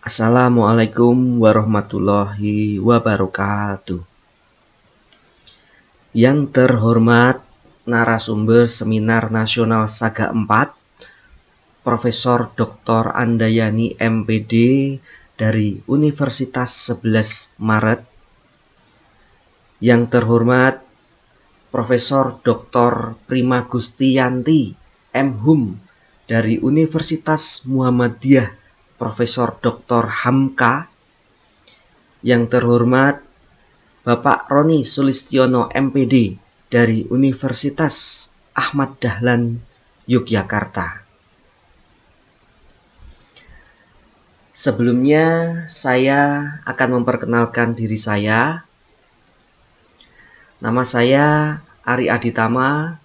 Assalamualaikum warahmatullahi wabarakatuh. Yang terhormat narasumber Seminar Nasional Saga 4, Profesor Dr. Andayani MPD dari Universitas 11 Maret. Yang terhormat Profesor Dr. Prima Gustiyanti M.Hum dari Universitas Muhammadiyah Profesor Dr. Hamka. Yang terhormat Bapak Roni Sulistiono MPD dari Universitas Ahmad Dahlan Yogyakarta. Sebelumnya saya akan memperkenalkan diri saya. Nama saya Ari Aditama,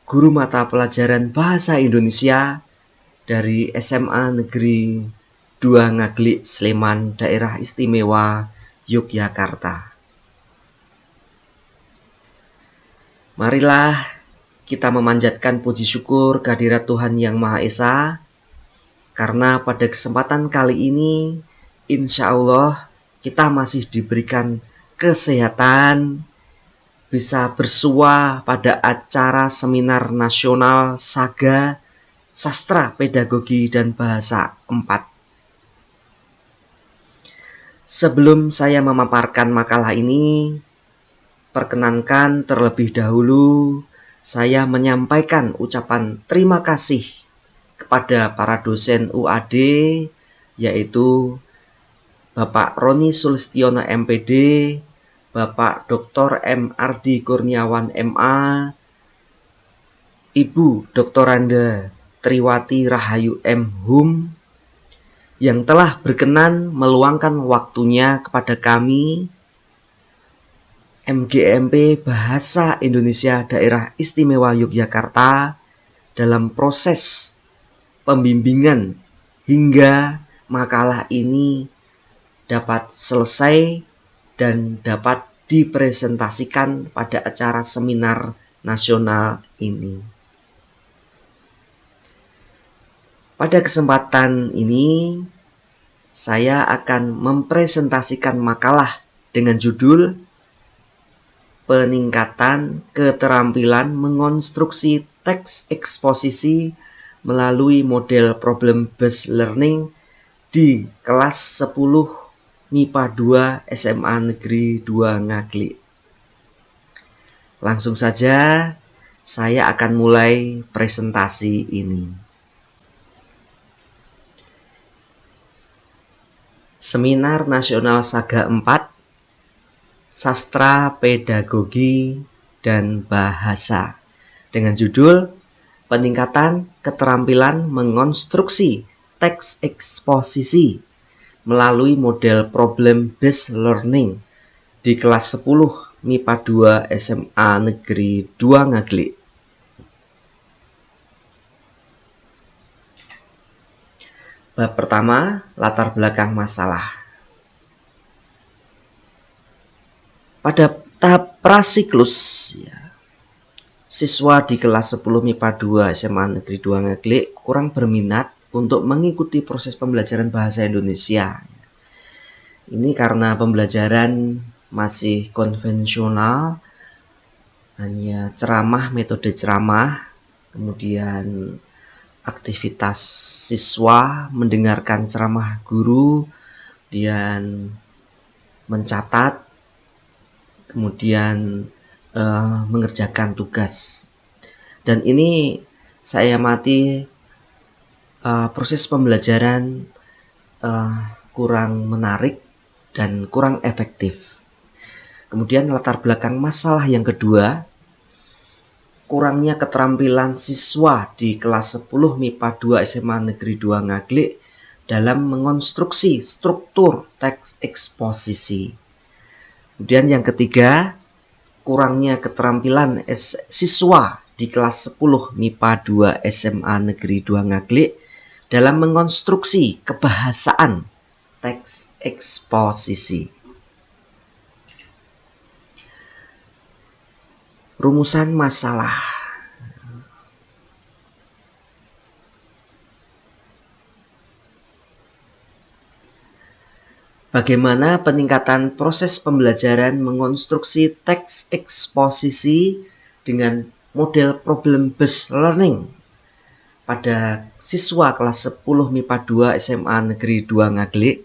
guru mata pelajaran Bahasa Indonesia dari SMA Negeri 2 Ngaglik, Sleman, Daerah Istimewa Yogyakarta. Marilah kita memanjatkan puji syukur kehadirat Tuhan Yang Maha Esa, karena pada kesempatan kali ini insya Allah kita masih diberikan kesehatan, bisa bersua pada acara Seminar Nasional Saga Sastra, Pedagogi, dan Bahasa 4. Sebelum saya memaparkan makalah ini, perkenankan terlebih dahulu saya menyampaikan ucapan terima kasih kepada para dosen UAD, yaitu Bapak Roni Sulistiono MPD, Bapak Dr. M. Ardi Kurniawan MA, Ibu Doktoranda Triwati Rahayu M.Hum, yang telah berkenan meluangkan waktunya kepada kami, MGMP Bahasa Indonesia Daerah Istimewa Yogyakarta, dalam proses pembimbingan hingga makalah ini dapat selesai dan dapat dipresentasikan pada acara seminar nasional ini. Pada kesempatan ini saya akan mempresentasikan makalah dengan judul Peningkatan Keterampilan Mengonstruksi Teks Eksposisi melalui Model Problem Based Learning di kelas 10 MIPA 2 SMA Negeri 2 Ngaglik. Langsung saja saya akan mulai presentasi ini. Seminar Nasional Saga 4, Sastra, Pedagogi, dan Bahasa, dengan judul Peningkatan Keterampilan Mengonstruksi Teks Eksposisi melalui Model Problem Based Learning di kelas 10 MIPA 2 SMA Negeri 2 Ngaglik. Bab pertama, latar belakang masalah. Pada tahap prasiklus, siswa di kelas 10 MIPA 2 SMA Negeri 2 Ngaglik kurang berminat untuk mengikuti proses pembelajaran bahasa Indonesia. Ini karena pembelajaran masih konvensional, hanya ceramah, metode ceramah, kemudian aktivitas siswa mendengarkan ceramah guru, kemudian mencatat, kemudian mengerjakan tugas. Dan ini saya amati proses pembelajaran kurang menarik dan kurang efektif. Kemudian latar belakang masalah yang kedua, kurangnya keterampilan siswa di kelas 10 MIPA 2 SMA Negeri 2 Ngaglik dalam mengonstruksi struktur teks eksposisi. Kemudian yang ketiga, kurangnya keterampilan siswa di kelas 10 MIPA 2 SMA Negeri 2 Ngaglik dalam mengonstruksi kebahasaan teks eksposisi. Rumusan masalah. Bagaimana peningkatan proses pembelajaran mengonstruksi teks eksposisi dengan model problem based learning pada siswa kelas 10 MIPA 2 SMA Negeri 2 Ngaglik.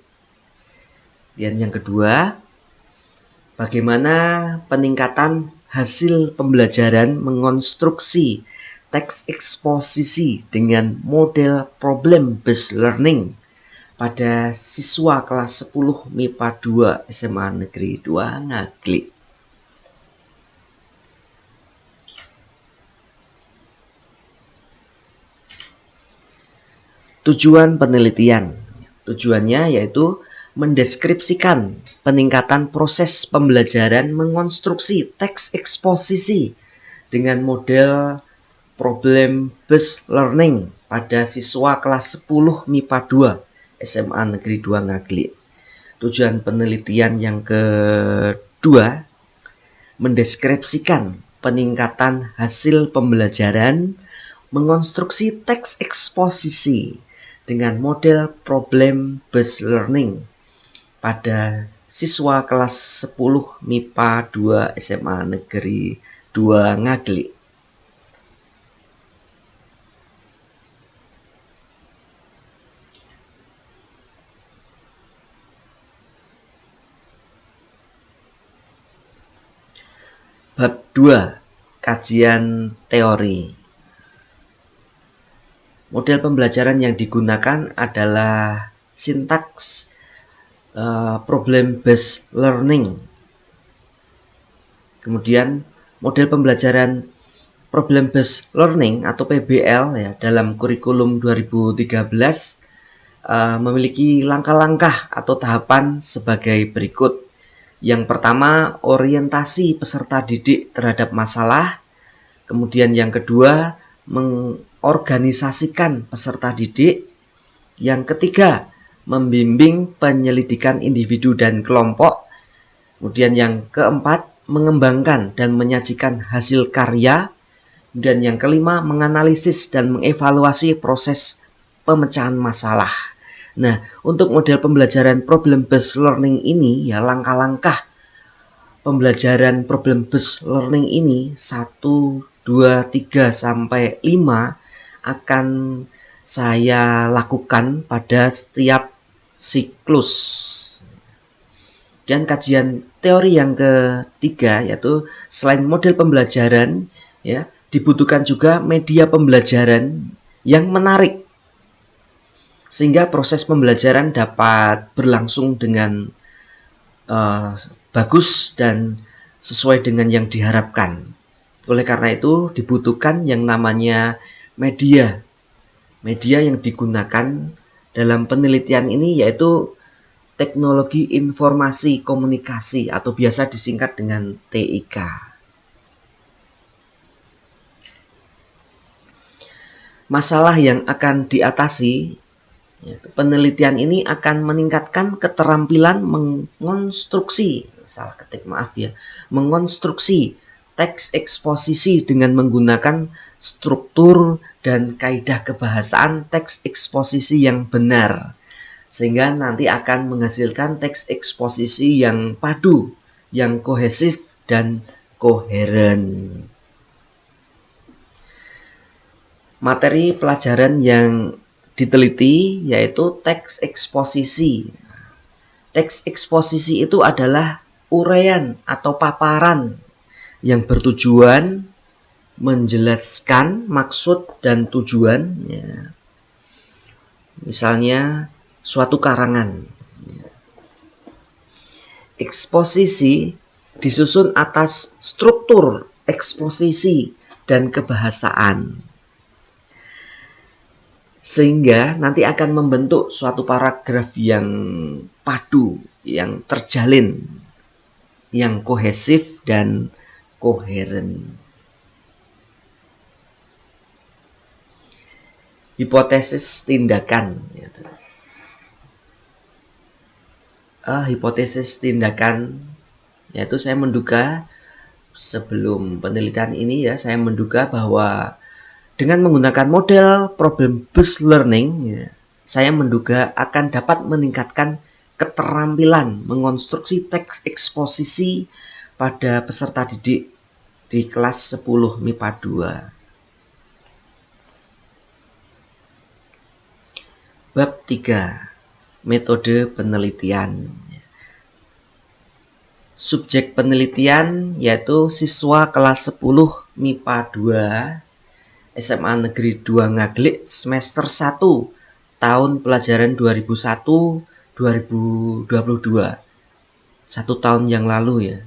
Dan yang kedua, bagaimana peningkatan hasil pembelajaran mengonstruksi teks eksposisi dengan model problem based learning pada siswa kelas 10 MIPA 2 SMA Negeri 2 Ngaglik. Tujuan penelitian. Tujuannya yaitu mendeskripsikan peningkatan proses pembelajaran mengonstruksi teks eksposisi dengan model problem based learning pada siswa kelas 10 MIPA 2 SMA Negeri 2 Ngaglik. Tujuan penelitian yang kedua, mendeskripsikan peningkatan hasil pembelajaran mengonstruksi teks eksposisi dengan model problem based learning pada siswa kelas 10 MIPA 2 SMA Negeri 2 Ngaglik. Bab 2. Kajian teori. Model pembelajaran yang digunakan adalah sintaks problem based learning. Kemudian model pembelajaran problem based learning atau PBL ya, dalam kurikulum 2013 memiliki langkah-langkah atau tahapan sebagai berikut. Yang pertama, orientasi peserta didik terhadap masalah. Kemudian yang kedua, mengorganisasikan peserta didik. Yang ketiga, membimbing penyelidikan individu dan kelompok. Kemudian yang keempat, mengembangkan dan menyajikan hasil karya. Dan yang kelima, menganalisis dan mengevaluasi proses pemecahan masalah. Nah, untuk model pembelajaran problem based learning ini, ya langkah-langkah pembelajaran problem based learning ini 1, 2, 3, sampai 5 akan saya lakukan pada setiap siklus. Dan kajian teori yang ketiga, yaitu selain model pembelajaran, ya, dibutuhkan juga media pembelajaran yang menarik sehingga proses pembelajaran dapat berlangsung dengan bagus dan sesuai dengan yang diharapkan. Oleh karena itu dibutuhkan yang namanya media. Media yang digunakan dalam penelitian ini yaitu teknologi informasi komunikasi atau biasa disingkat dengan TIK. Masalah yang akan diatasi, penelitian ini akan meningkatkan keterampilan mengonstruksi, mengonstruksi teks eksposisi dengan menggunakan struktur dan kaidah kebahasaan teks eksposisi yang benar, sehingga nanti akan menghasilkan teks eksposisi yang padu, yang kohesif dan koheren. Materi pelajaran yang diteliti yaitu teks eksposisi. Teks eksposisi itu adalah uraian atau paparan yang bertujuan menjelaskan maksud dan tujuan, ya. Misalnya suatu karangan. Eksposisi disusun atas struktur eksposisi dan kebahasaan, sehingga nanti akan membentuk suatu paragraf yang padu, yang terjalin, yang kohesif dan koheren. Hipotesis tindakan. Hipotesis tindakan yaitu saya menduga sebelum penelitian ini, ya, saya menduga bahwa dengan menggunakan model problem based learning, ya, saya menduga akan dapat meningkatkan keterampilan mengonstruksi teks eksposisi pada peserta didik di kelas 10 MIPA 2. Bab 3. Metode penelitian. Subjek penelitian yaitu siswa kelas 10 MIPA 2 SMA Negeri 2 Ngaglik semester 1 tahun pelajaran 2001-2022. 1 tahun yang lalu ya.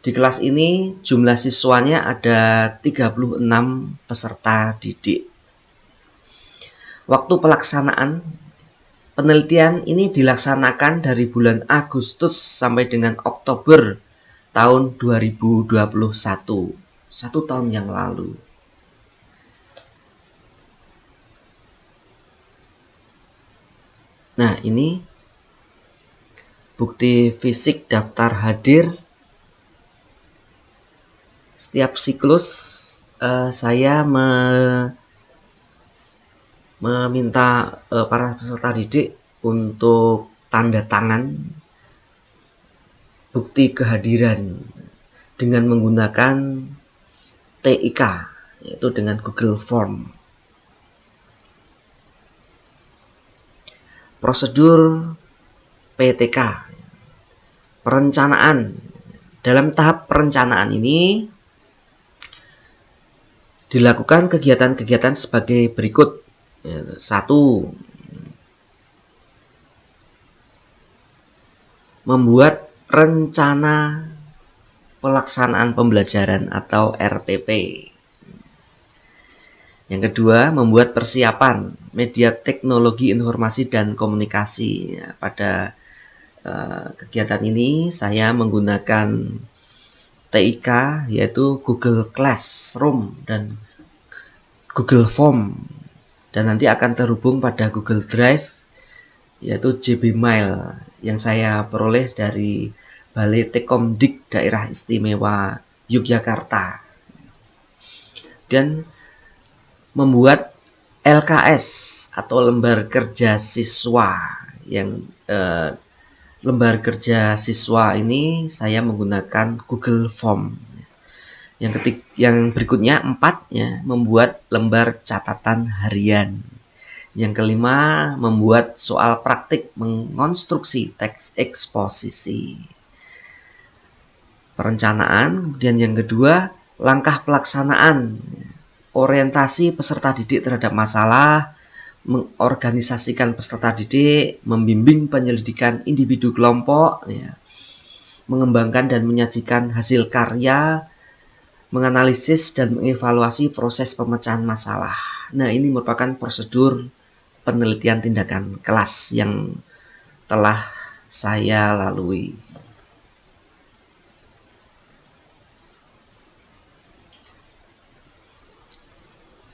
Di kelas ini jumlah siswanya ada 36 peserta didik. Waktu pelaksanaan penelitian ini dilaksanakan dari bulan Agustus sampai dengan Oktober tahun 2021. 1 tahun yang lalu. Nah, ini bukti fisik daftar hadir. Setiap siklus saya meminta para peserta didik untuk tanda tangan bukti kehadiran dengan menggunakan TIK, yaitu dengan Google Form. Prosedur PTK, perencanaan. Dalam tahap perencanaan ini dilakukan kegiatan-kegiatan sebagai berikut. 1. Membuat rencana pelaksanaan pembelajaran atau RPP. Yang kedua, membuat persiapan media teknologi informasi dan komunikasi. Pada kegiatan ini saya menggunakan TIK yaitu Google Classroom dan Google Form, dan nanti akan terhubung pada Google Drive yaitu JB Mail yang saya peroleh dari Balai Tekomdik Daerah Istimewa Yogyakarta. Dan membuat LKS atau lembar kerja siswa. Yang lembar kerja siswa ini saya menggunakan Google Form. Yang berikutnya 4 ya, membuat lembar catatan harian. Yang kelima, membuat soal praktik mengonstruksi teks eksposisi. Perencanaan. Kemudian yang kedua, langkah pelaksanaan. Orientasi peserta didik terhadap masalah, mengorganisasikan peserta didik, membimbing penyelidikan individu kelompok, ya, mengembangkan dan menyajikan hasil karya, menganalisis dan mengevaluasi proses pemecahan masalah. Nah, ini merupakan prosedur penelitian tindakan kelas yang telah saya lalui.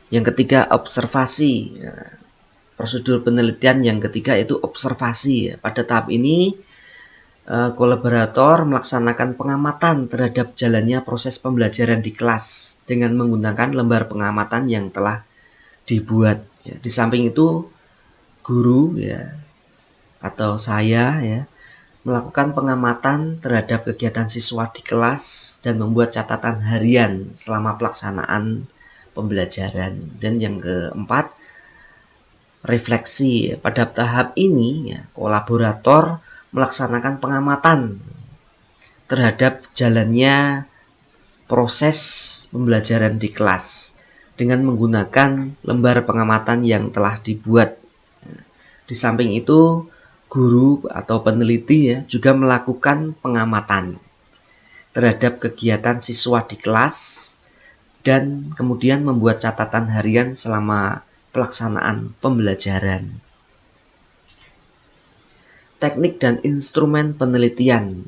Yang ketiga, observasi. Prosedur penelitian yang ketiga itu observasi. Pada tahap ini kolaborator melaksanakan pengamatan terhadap jalannya proses pembelajaran di kelas dengan menggunakan lembar pengamatan yang telah dibuat. Di samping itu, guru ya atau saya ya melakukan pengamatan terhadap kegiatan siswa di kelas dan membuat catatan harian selama pelaksanaan pembelajaran. Dan yang keempat, refleksi. Pada tahap ini ya, kolaborator melaksanakan pengamatan terhadap jalannya proses pembelajaran di kelas dengan menggunakan lembar pengamatan yang telah dibuat. Di samping itu, guru atau peneliti ya juga melakukan pengamatan terhadap kegiatan siswa di kelas dan kemudian membuat catatan harian selama pelaksanaan pembelajaran. Teknik dan instrumen penelitian.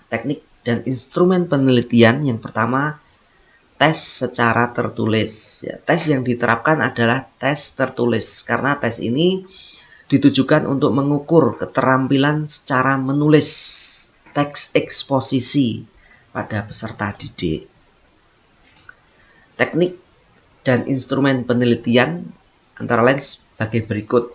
Teknik dan instrumen penelitian yang pertama, tes secara tertulis. Ya, tes yang diterapkan adalah tes tertulis karena tes ini ditujukan untuk mengukur keterampilan secara menulis teks eksposisi pada peserta didik. Teknik dan instrumen penelitian antara lain sebagai berikut.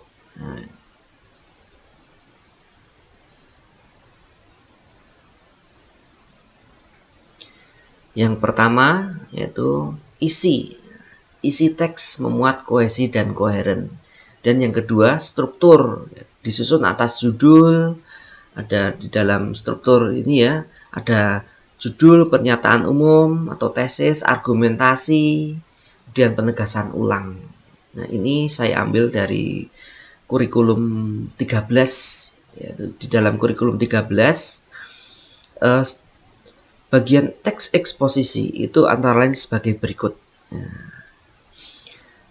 Yang pertama yaitu isi. Isi teks memuat kohesi dan koheren. Dan yang kedua struktur, disusun atas judul. Ada di dalam struktur ini ya, ada judul, pernyataan umum atau tesis, argumentasi, kemudian penegasan ulang. Nah, ini saya ambil dari kurikulum 13 ya, di dalam kurikulum 13 bagian teks eksposisi itu antara lain sebagai berikut.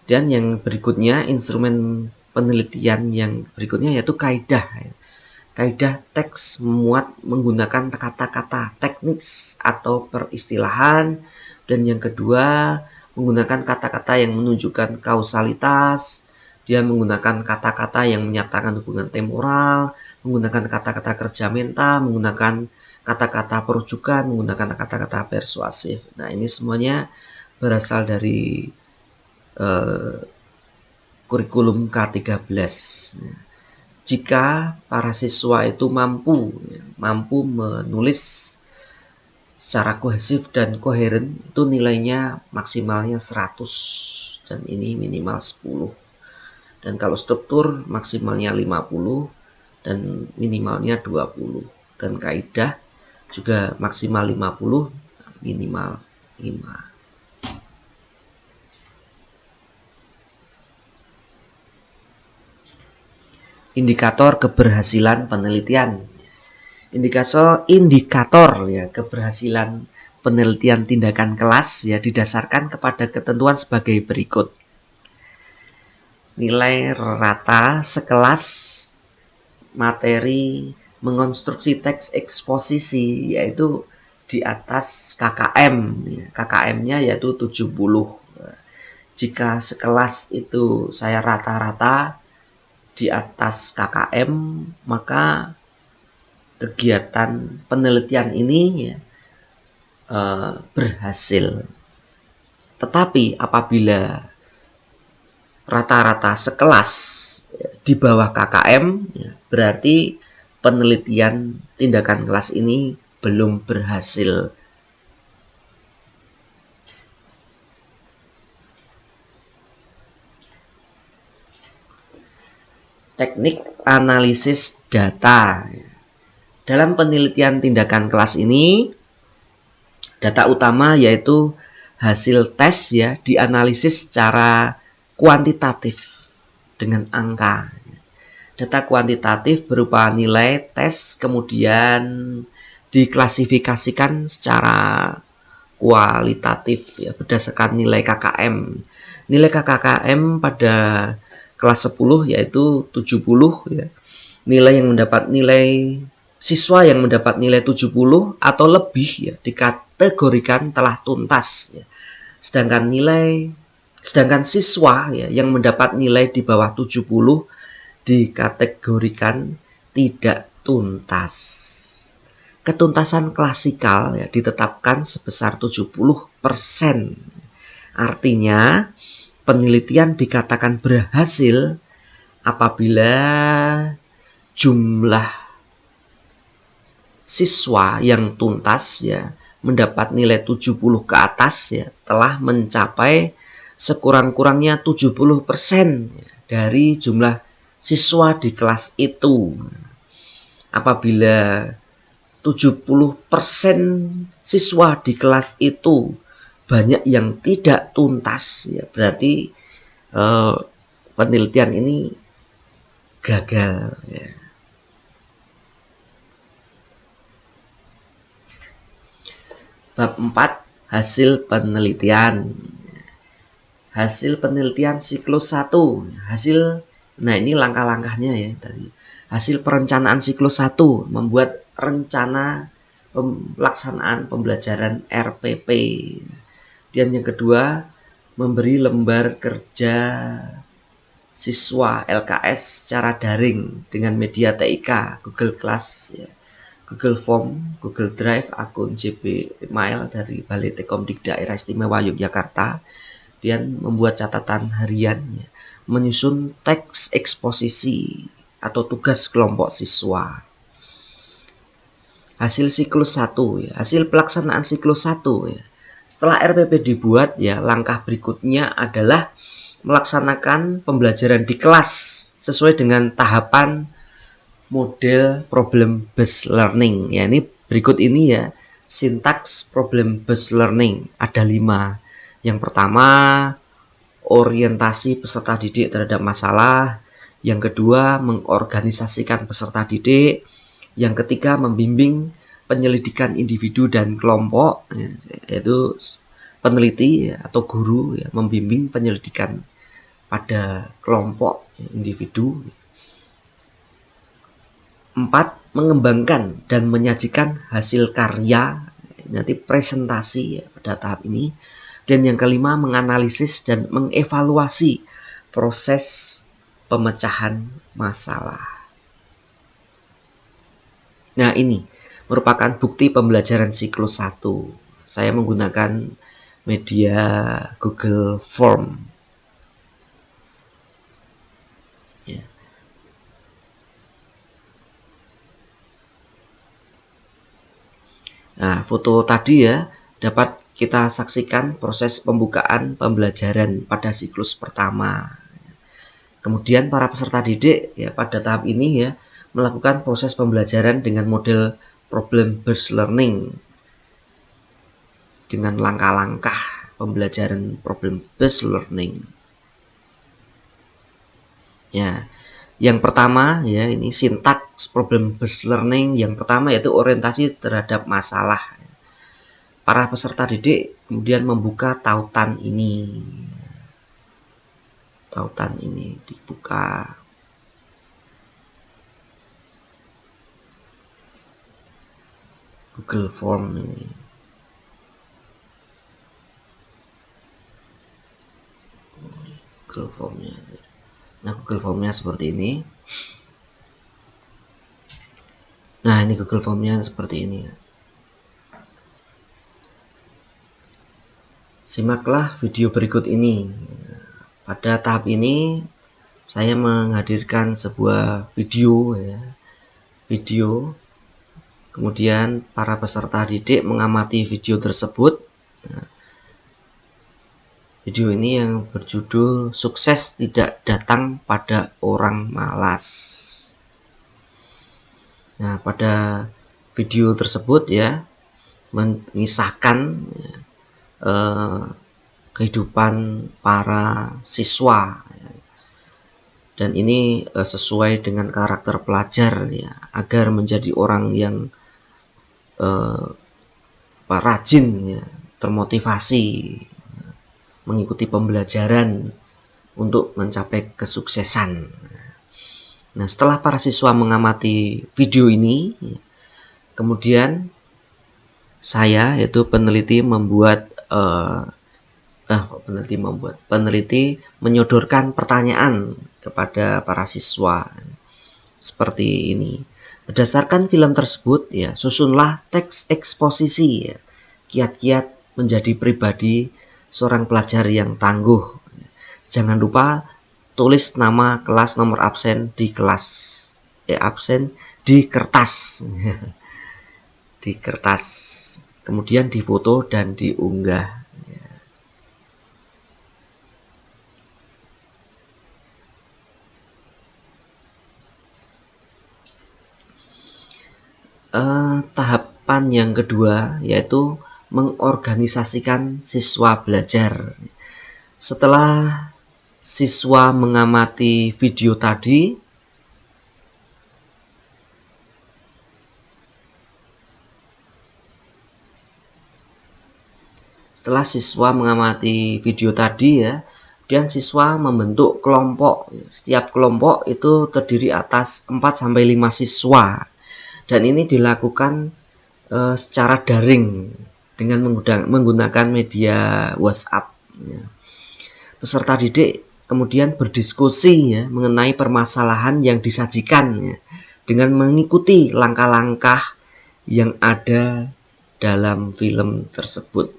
Dan yang berikutnya, instrumen penelitian yang berikutnya yaitu kaidah. Kaidah teks memuat menggunakan kata-kata teknis atau peristilahan. Dan yang kedua, menggunakan kata-kata yang menunjukkan kausalitas. Dia menggunakan kata-kata yang menyatakan hubungan temporal, menggunakan kata-kata kerja mental, menggunakan kata-kata perujukan, menggunakan kata-kata persuasif. Nah, ini semuanya berasal dari kurikulum K13. Jika para siswa itu mampu menulis secara kohesif dan koheren, itu nilainya maksimalnya 100 dan ini minimal 10. Dan kalau struktur maksimalnya 50 dan minimalnya 20. Dan kaidah juga maksimal 50, minimal 5. Indikator keberhasilan penelitian. Indikator ya keberhasilan penelitian tindakan kelas ya didasarkan kepada ketentuan sebagai berikut. Nilai rata sekelas materi mengonstruksi teks eksposisi yaitu di atas KKM. KKM-nya yaitu 70. Jika sekelas itu saya rata-rata di atas KKM, maka kegiatan penelitian ini ya, berhasil. Tetapi apabila rata-rata sekelas ya, di bawah KKM, ya, berarti penelitian tindakan kelas ini belum berhasil. Teknik analisis data. Dalam penelitian tindakan kelas ini, data utama yaitu hasil tes ya dianalisis secara kuantitatif dengan angka. Data kuantitatif berupa nilai tes kemudian diklasifikasikan secara kualitatif ya berdasarkan nilai KKM. Nilai KKM pada kelas 10 yaitu 70 ya. Siswa yang mendapat nilai 70 atau lebih ya dikategorikan telah tuntas ya. Sedangkan siswa ya yang mendapat nilai di bawah 70 dikategorikan tidak tuntas. Ketuntasan klasikal ya ditetapkan sebesar 70%. Artinya penelitian dikatakan berhasil apabila jumlah siswa yang tuntas ya mendapat nilai 70 ke atas ya telah mencapai sekurang-kurangnya 70% dari jumlah siswa di kelas itu. Apabila 70% siswa di kelas itu banyak yang tidak tuntas ya berarti penelitian ini gagal ya. Bab 4 hasil penelitian. Hasil penelitian siklus 1. Nah ini langkah-langkahnya ya tadi. Hasil perencanaan siklus 1 membuat rencana pelaksanaan pembelajaran RPP. Dan yang kedua, memberi lembar kerja siswa LKS secara daring dengan media TIK, Google Class, ya, Google Form, Google Drive, akun Gmail dari Balai Tekomdik Daerah Istimewa Yogyakarta, dan membuat catatan harian, ya, menyusun teks eksposisi atau tugas kelompok siswa. Hasil siklus 1, ya, hasil pelaksanaan siklus 1, ya. Setelah RPP dibuat, ya langkah berikutnya adalah melaksanakan pembelajaran di kelas sesuai dengan tahapan model problem based learning. Ya, ini berikut ini ya, sintaks problem based learning ada 5. Yang pertama, orientasi peserta didik terhadap masalah. Yang kedua, mengorganisasikan peserta didik. Yang ketiga, membimbing penyelidikan individu dan kelompok, yaitu peneliti atau guru membimbing penyelidikan pada kelompok individu. 4, mengembangkan dan menyajikan hasil karya, nanti presentasi pada tahap ini. Dan yang kelima, menganalisis dan mengevaluasi proses pemecahan masalah. Nah, ini merupakan bukti pembelajaran siklus 1. Saya menggunakan media Google Form. Ya. Nah, foto tadi ya dapat kita saksikan proses pembukaan pembelajaran pada siklus pertama. Kemudian para peserta didik ya pada tahap ini ya melakukan proses pembelajaran dengan model problem based learning dengan langkah-langkah pembelajaran problem based learning. Ya, yang pertama ya ini sintaks problem based learning. Yang pertama yaitu orientasi terhadap masalah. Para peserta didik kemudian membuka tautan ini. Tautan ini dibuka. Google Form ini. Google Formnya. Nah, Google Formnya seperti ini. Nah, ini Google Formnya seperti ini. Simaklah video berikut ini. Pada tahap ini, saya menghadirkan sebuah video ya. Video. Kemudian para peserta didik mengamati video tersebut. Nah, video ini yang berjudul "Sukses Tidak Datang Pada Orang Malas". Nah, pada video tersebut ya mengisahkan kehidupan para siswa dan ini sesuai dengan karakter pelajar ya agar menjadi orang yang rajin ya, termotivasi mengikuti pembelajaran untuk mencapai kesuksesan. Nah, setelah para siswa mengamati video ini, kemudian saya yaitu peneliti menyodorkan pertanyaan kepada para siswa seperti ini. Berdasarkan film tersebut ya, susunlah teks eksposisi ya, kiat-kiat menjadi pribadi seorang pelajar yang tangguh. Jangan lupa tulis nama kelas, nomor absen di absen di kertas. Di kertas. Kemudian difoto dan diunggah. Tahapan yang kedua yaitu mengorganisasikan siswa belajar. Setelah siswa mengamati video tadi, ya, kemudian siswa membentuk kelompok. Setiap kelompok itu terdiri atas 4-5 siswa. Dan ini dilakukan secara daring dengan menggunakan media WhatsApp. Peserta didik kemudian berdiskusi ya, mengenai permasalahan yang disajikan ya, dengan mengikuti langkah-langkah yang ada dalam film tersebut.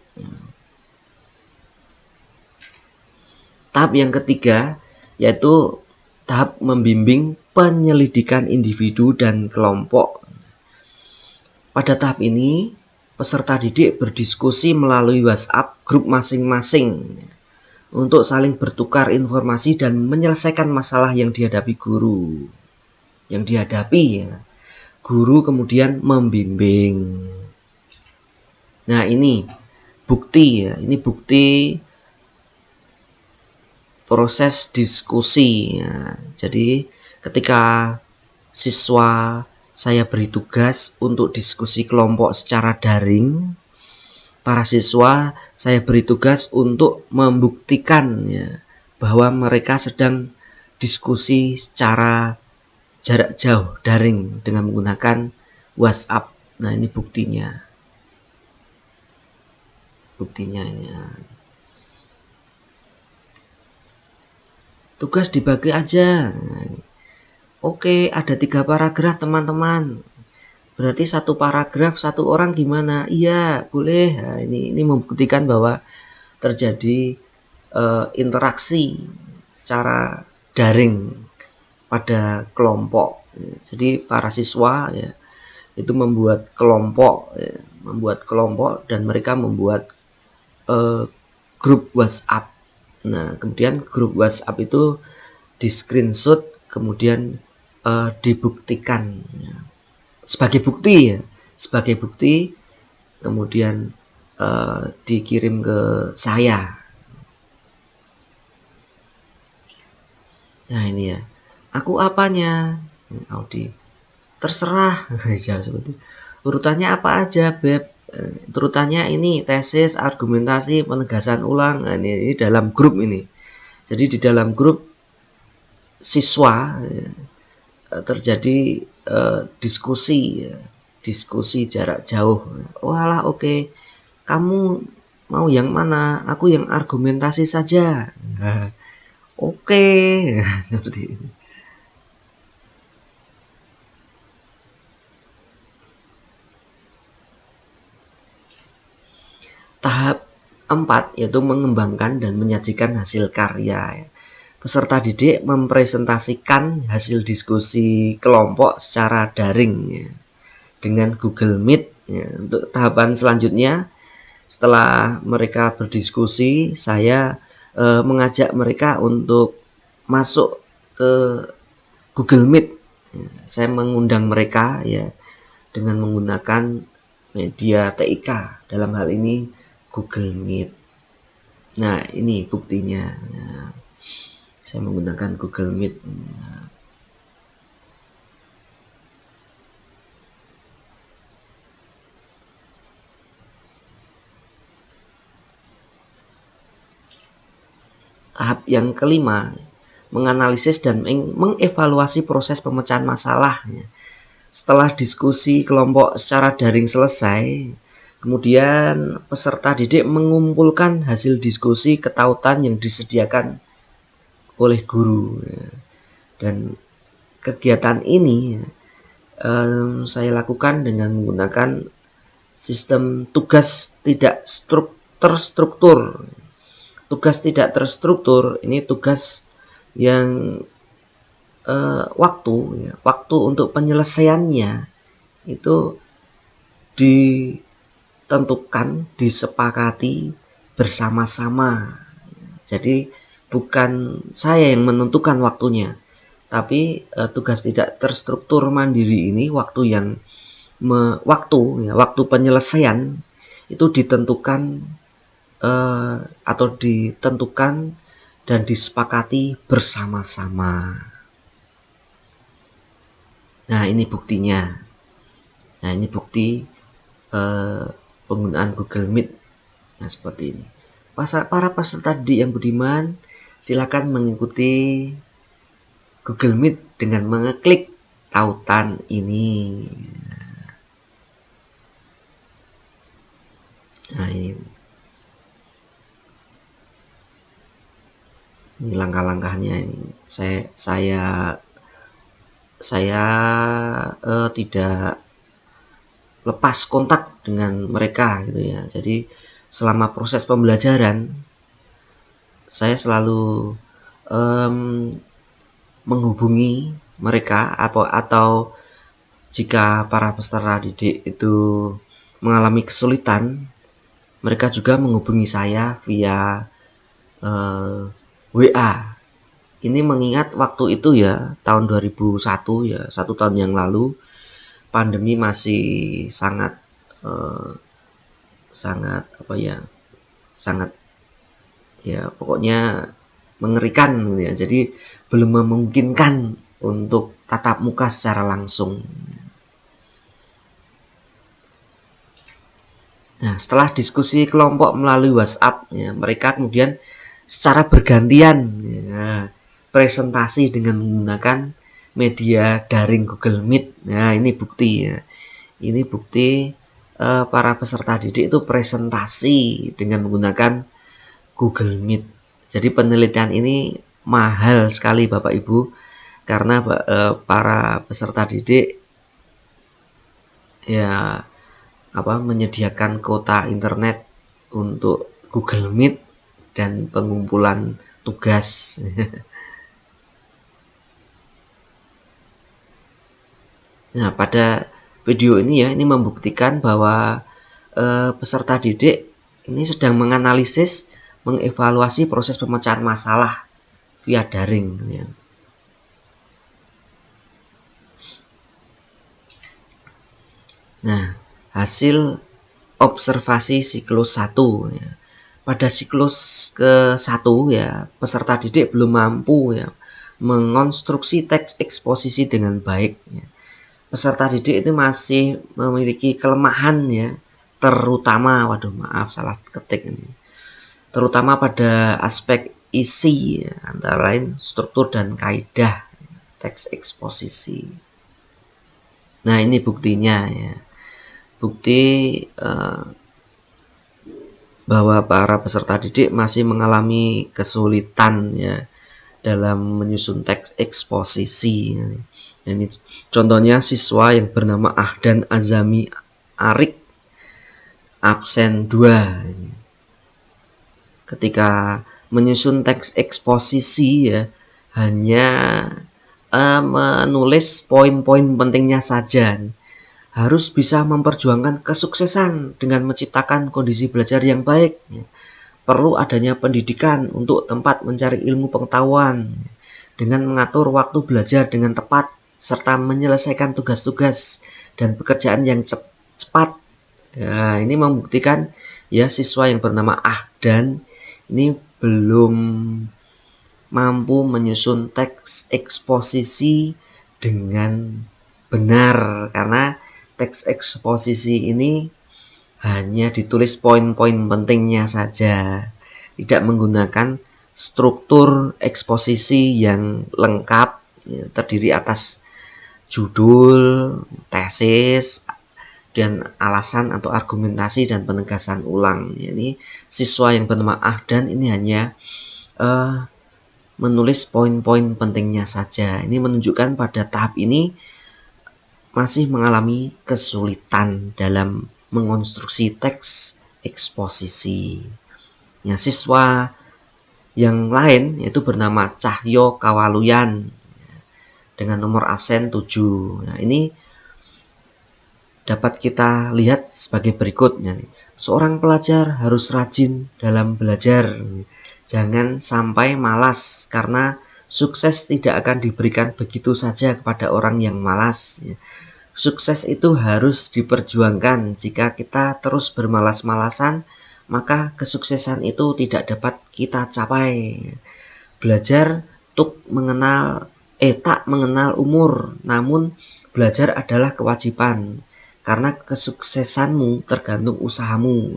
Tahap yang ketiga yaitu tahap membimbing penyelidikan individu dan kelompok. Pada tahap ini peserta didik berdiskusi melalui WhatsApp grup masing-masing untuk saling bertukar informasi dan menyelesaikan masalah yang dihadapi guru. Yang dihadapi ya, guru kemudian membimbing. Nah, ini bukti ya, ini bukti proses diskusi ya. Jadi ketika siswa saya beri tugas untuk diskusi kelompok secara daring, para siswa saya beri tugas untuk membuktikan ya, bahwa mereka sedang diskusi secara jarak jauh daring dengan menggunakan WhatsApp. Nah, ini buktinya. Buktinya ini. Tugas dibagi aja. Oke, ada 3 paragraf teman-teman. Berarti 1 paragraf 1 orang gimana? Iya, boleh. Nah, ini membuktikan bahwa terjadi interaksi secara daring pada kelompok. Jadi para siswa ya, itu membuat kelompok dan mereka membuat grup WhatsApp. Nah, kemudian grup WhatsApp itu di screenshot kemudian dibuktikan ya. Sebagai bukti kemudian dikirim ke saya. Nah, ini ya, aku apanya? Audi, terserah. Jawab seperti itu. Urutannya apa aja, Beb? Urutannya ini tesis, argumentasi, penegasan ulang. Nah, ini dalam grup ini. Jadi di dalam grup siswa terjadi diskusi jarak jauh. Walah, oke. Kamu mau yang mana? Aku yang argumentasi saja. Oke. Seperti ini. Tahap 4 yaitu mengembangkan dan menyajikan hasil karya. Peserta didik mempresentasikan hasil diskusi kelompok secara daring ya, dengan Google Meet. Ya. Untuk tahapan selanjutnya, setelah mereka berdiskusi, saya mengajak mereka untuk masuk ke Google Meet. Ya, saya mengundang mereka ya dengan menggunakan media TIK, dalam hal ini Google Meet. Nah, ini buktinya. Nah, saya menggunakan Google Meet. Tahap yang kelima, menganalisis dan mengevaluasi proses pemecahan masalah. Setelah diskusi kelompok secara daring selesai, kemudian peserta didik mengumpulkan hasil diskusi ketautan yang disediakan oleh guru. Dan kegiatan ini saya lakukan dengan menggunakan sistem tugas tidak terstruktur. Tugas tidak terstruktur ini tugas yang waktu untuk penyelesaiannya itu ditentukan, disepakati bersama-sama. Jadi bukan saya yang menentukan waktunya, tapi tugas tidak terstruktur mandiri ini waktu penyelesaian itu ditentukan atau ditentukan dan disepakati bersama-sama. Nah, ini buktinya. Nah, ini bukti penggunaan Google Meet. Nah, seperti ini. Para peserta didik yang budiman, silakan mengikuti Google Meet dengan mengeklik tautan ini. Nah, ini langkah-langkahnya. Saya tidak lepas kontak dengan mereka gitu ya. Jadi selama proses pembelajaran saya selalu menghubungi mereka atau jika para peserta didik itu mengalami kesulitan, mereka juga menghubungi saya via WA. Ini mengingat waktu itu ya, tahun 2001 ya, 1 tahun yang lalu, pandemi masih sangat sangat ya pokoknya mengerikan gitu ya. Jadi belum memungkinkan untuk tatap muka secara langsung. Nah, setelah diskusi kelompok melalui WhatsApp, ya, mereka kemudian secara bergantian ya, presentasi dengan menggunakan media daring Google Meet. Nah, ini bukti ya. Ini bukti para peserta didik itu presentasi dengan menggunakan Google Meet. Jadi penelitian ini mahal sekali Bapak Ibu, karena para peserta didik ya menyediakan kuota internet untuk Google Meet dan pengumpulan tugas. Nah, pada video ini ya, ini membuktikan bahwa peserta didik ini sedang menganalisis, mengevaluasi proses pemecahan masalah via daring. Ya. Nah, hasil observasi siklus 1 ya. Pada siklus ke-1 ya, peserta didik belum mampu ya mengonstruksi teks eksposisi dengan baik ya. Peserta didik itu masih memiliki kelemahan ya, terutama salah ketik ini. Terutama pada aspek isi ya, antara lain struktur dan kaidah teks eksposisi. Nah, ini buktinya ya. Bukti bahwa para peserta didik masih mengalami kesulitan ya dalam menyusun teks eksposisi. Ini contohnya siswa yang bernama Ahdan Azami Arik absen 2. Ketika menyusun teks eksposisi ya hanya menulis poin-poin pentingnya saja. Harus bisa memperjuangkan kesuksesan dengan menciptakan kondisi belajar yang baik. Perlu adanya pendidikan untuk tempat mencari ilmu pengetahuan dengan mengatur waktu belajar dengan tepat serta menyelesaikan tugas-tugas dan pekerjaan yang cepat. Ya, ini membuktikan ya siswa yang bernama Ahdan ini belum mampu menyusun teks eksposisi dengan benar, karena teks eksposisi ini hanya ditulis poin-poin pentingnya saja, tidak menggunakan struktur eksposisi yang lengkap ya, terdiri atas judul, tesis, dan alasan atau argumentasi dan penegasan ulang. Ini siswa yang bernama Ahdan ini hanya menulis poin-poin pentingnya saja. Ini menunjukkan pada tahap ini masih mengalami kesulitan dalam mengonstruksi teks eksposisi. Ya, siswa yang lain yaitu bernama Cahyo Kawaluyan dengan nomor absen 7. Nah, ini dapat kita lihat sebagai berikut. Seorang pelajar harus rajin dalam belajar. Jangan sampai malas, karena sukses tidak akan diberikan begitu saja kepada orang yang malas. Sukses itu harus diperjuangkan. Jika kita terus bermalas-malasan, maka kesuksesan itu tidak dapat kita capai. Belajar tak mengenal umur, namun belajar adalah kewajiban, karena kesuksesanmu tergantung usahamu.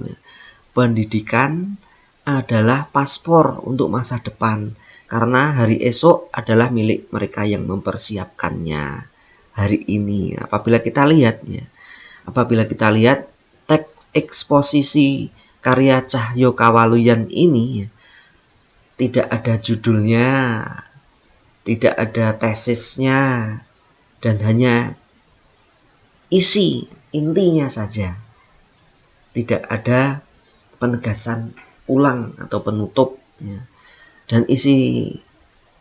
Pendidikan adalah paspor untuk masa depan, karena hari esok adalah milik mereka yang mempersiapkannya hari ini. Apabila kita lihat teks eksposisi karya Cahyo Kawaluyan ini tidak ada judulnya, tidak ada tesisnya, dan hanya isi intinya saja. Tidak ada penegasan ulang atau penutup ya. Dan isi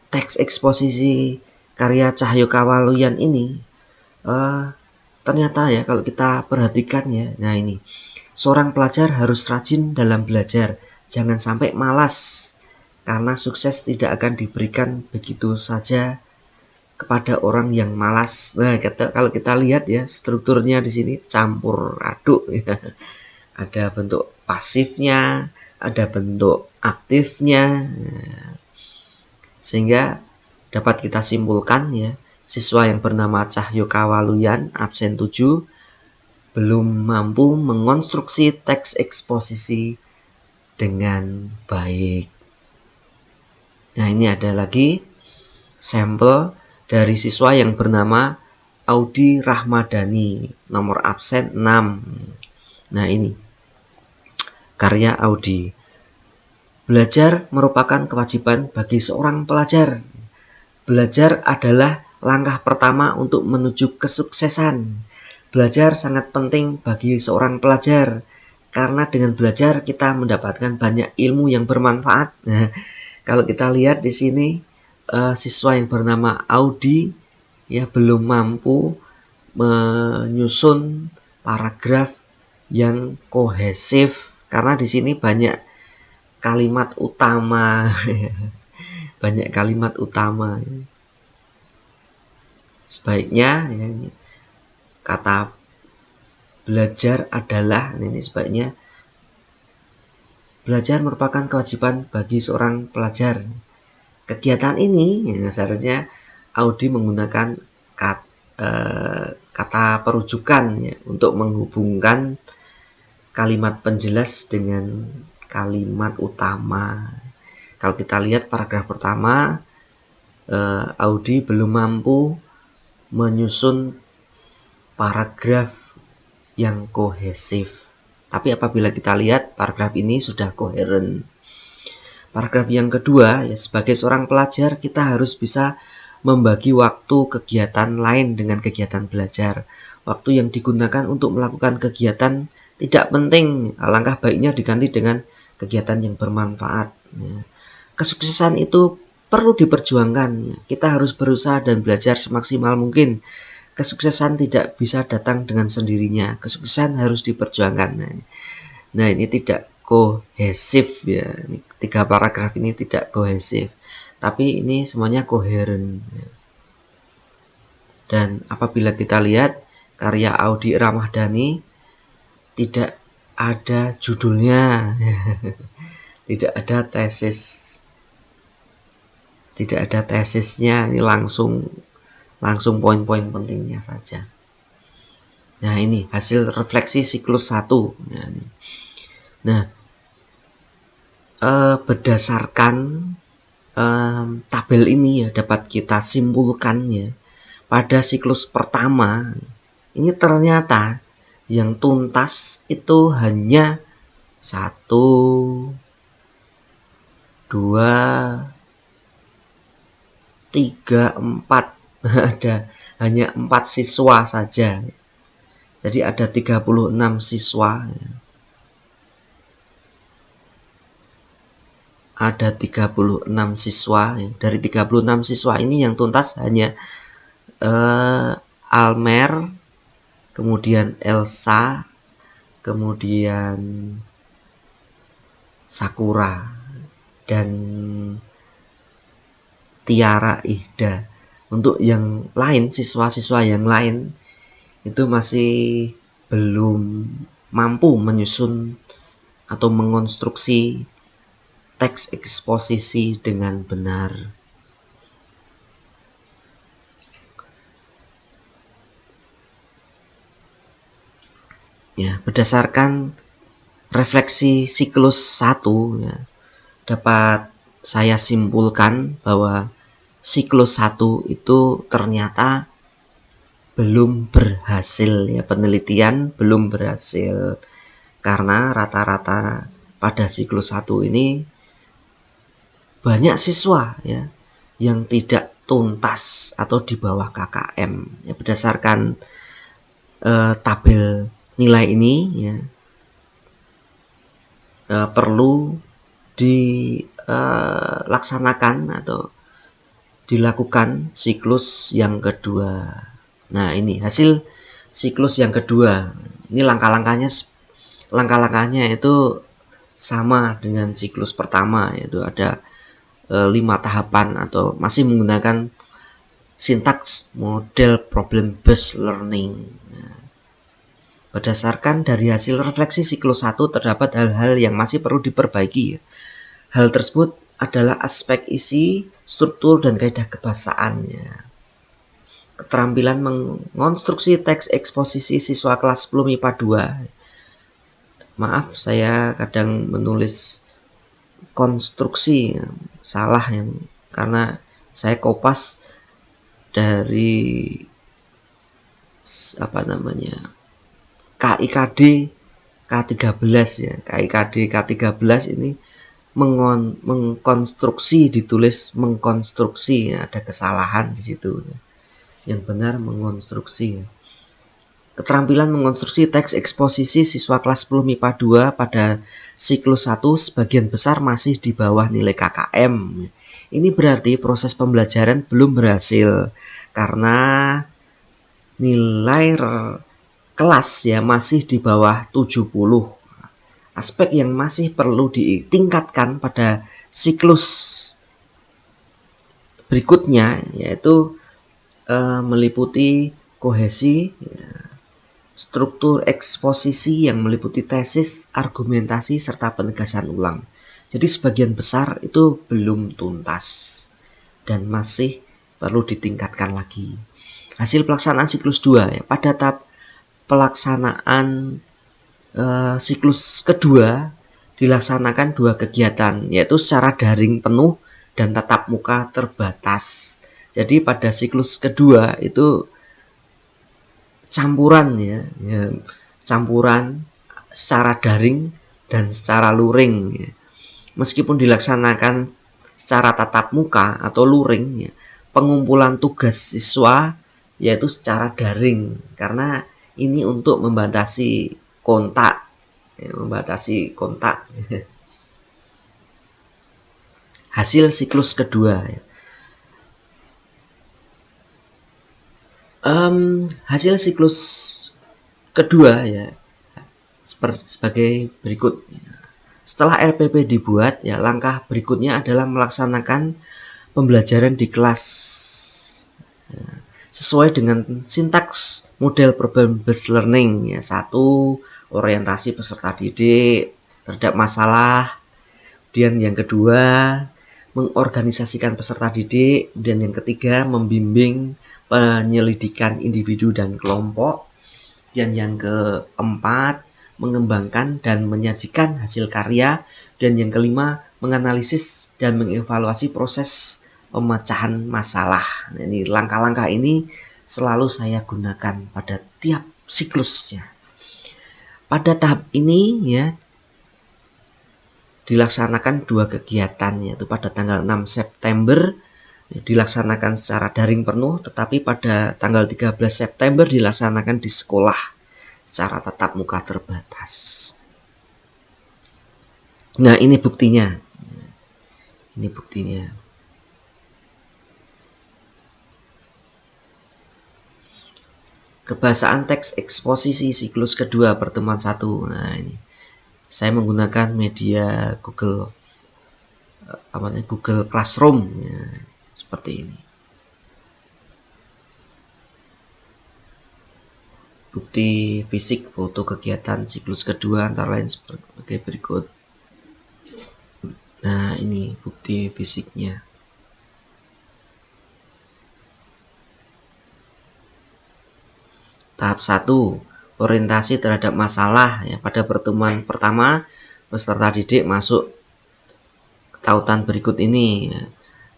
teks eksposisi karya Cahyo Kawaluyan ini ternyata ya kalau kita perhatikan ya, nah ini seorang pelajar harus rajin dalam belajar, jangan sampai malas karena sukses tidak akan diberikan begitu saja kepada orang yang malas. Nah, kalau kita lihat ya strukturnya di sini campur aduk ya. Ada bentuk pasifnya, ada bentuk aktifnya. Sehingga dapat kita simpulkan ya, siswa yang bernama Cahyo Kawaluyan absen 7 belum mampu mengonstruksi teks eksposisi dengan baik. Nah, ini ada lagi sampel dari siswa yang bernama Audi Rahmadani, nomor absen 6. Nah, ini karya Audi. Belajar merupakan kewajiban bagi seorang pelajar. Belajar adalah langkah pertama untuk menuju kesuksesan. Belajar sangat penting bagi seorang pelajar karena dengan belajar kita mendapatkan banyak ilmu yang bermanfaat. Nah, kalau kita lihat di sini siswa yang bernama Audi ya belum mampu menyusun paragraf yang kohesif karena di sini banyak kalimat utama. Banyak kalimat utama. Sebaiknya ya, kata belajar adalah ini sebaiknya belajar merupakan kewajiban bagi seorang pelajar. Kegiatan ini ya, seharusnya Audi menggunakan kata perujukan ya, untuk menghubungkan kalimat penjelas dengan kalimat utama. Kalau kita lihat paragraf pertama, Audi belum mampu menyusun paragraf yang kohesif. Tapi apabila kita lihat paragraf ini sudah koheren. Paragraf yang kedua, ya, sebagai seorang pelajar kita harus bisa membagi waktu kegiatan lain dengan kegiatan belajar. Waktu yang digunakan untuk melakukan kegiatan tidak penting, alangkah baiknya diganti dengan kegiatan yang bermanfaat. Kesuksesan itu perlu diperjuangkan. Kita harus berusaha dan belajar semaksimal mungkin. Kesuksesan tidak bisa datang dengan sendirinya. Kesuksesan harus diperjuangkan. Nah, ini tidak kohesif ya. Ini 3 paragraf ini tidak kohesif. Tapi ini semuanya koheren. Dan apabila kita lihat karya Audi Rahmadani tidak ada judulnya. Tidak ada tesis. Tidak ada tesisnya, ini langsung poin-poin pentingnya saja. Nah, ini hasil refleksi siklus 1. Nah, berdasarkan tabel ini ya dapat kita simpulkan ya, pada siklus pertama ini ternyata yang tuntas itu hanya 1, 2, 3, 4. Ada hanya 4 siswa saja. Jadi ada 36 siswa. Ada 36 siswa. Dari 36 siswa ini yang tuntas hanya Almer, kemudian Elsa, kemudian Sakura, dan Tiara Ihda. Untuk yang lain, siswa-siswa yang lain itu masih belum mampu menyusun atau mengonstruksi teks eksposisi dengan benar. Ya, berdasarkan refleksi siklus 1 ya, dapat saya simpulkan bahwa siklus 1 itu ternyata belum berhasil ya, penelitian belum berhasil karena rata-rata pada siklus 1 ini banyak siswa ya yang tidak tuntas atau di bawah KKM ya, berdasarkan tabel nilai ini ya, perlu dilaksanakan atau dilakukan siklus yang kedua. Nah, ini hasil siklus yang kedua. Ini langkah-langkahnya itu sama dengan siklus pertama, yaitu ada 5 tahapan atau masih menggunakan sintaks model problem based learning. Berdasarkan dari hasil refleksi siklus 1 terdapat hal-hal yang masih perlu diperbaiki. Hal tersebut adalah aspek isi, struktur, dan kaidah kebahasaannya. Keterampilan mengonstruksi teks eksposisi siswa kelas 10 MIPA 2. Maaf, saya kadang menulis konstruksi salah karena saya kopas dari KIKD K13 ya. KIKD K13 ini mengkonstruksi ditulis mengkonstruksi ya, ada kesalahan di situ. Yang benar mengonstruksi. Keterampilan mengonstruksi teks eksposisi siswa kelas 10 MIPA 2 pada siklus 1 sebagian besar masih di bawah nilai KKM. Ini berarti proses pembelajaran belum berhasil karena nilai kelas ya masih di bawah 70. Aspek yang masih perlu ditingkatkan pada siklus berikutnya yaitu meliputi kohesi, struktur eksposisi yang meliputi tesis, argumentasi, serta penegasan ulang. Jadi sebagian besar itu belum tuntas dan masih perlu ditingkatkan lagi. Hasil pelaksanaan siklus 2 ya, pada tahap pelaksanaan siklus kedua dilaksanakan 2 kegiatan, yaitu secara daring penuh dan tatap muka terbatas. Jadi pada siklus kedua itu campuran campuran secara daring dan secara luring ya. Meskipun dilaksanakan secara tatap muka atau luring ya, pengumpulan tugas siswa yaitu secara daring karena ini untuk membatasi kontak hasil siklus kedua ya. Hasil siklus kedua ya sebagai berikut. Setelah RPP dibuat ya, langkah berikutnya adalah melaksanakan pembelajaran di kelas ya, sesuai dengan sintaks model problem based learning ya. 1. Orientasi peserta didik terhadap masalah. Kemudian yang kedua, mengorganisasikan peserta didik. Kemudian yang ketiga, membimbing penyelidikan individu dan kelompok. Dan yang keempat, mengembangkan dan menyajikan hasil karya. Dan yang kelima, menganalisis dan mengevaluasi proses pemecahan masalah. Nah, ini langkah-langkah ini selalu saya gunakan pada tiap siklusnya. Pada tahap ini ya dilaksanakan 2 kegiatan, yaitu pada tanggal 6 September dilaksanakan secara daring penuh, tetapi pada tanggal 13 September dilaksanakan di sekolah secara tatap muka terbatas. Nah, ini buktinya. Kebahasaan teks eksposisi siklus kedua pertemuan 1. Nah, ini saya menggunakan media Google Classroom ya, seperti ini. Bukti fisik foto kegiatan siklus kedua antara lain sebagai berikut. Nah, ini bukti fisiknya. Tahap 1, orientasi terhadap masalah ya. Pada pertemuan pertama, peserta didik masuk tautan berikut ini ya.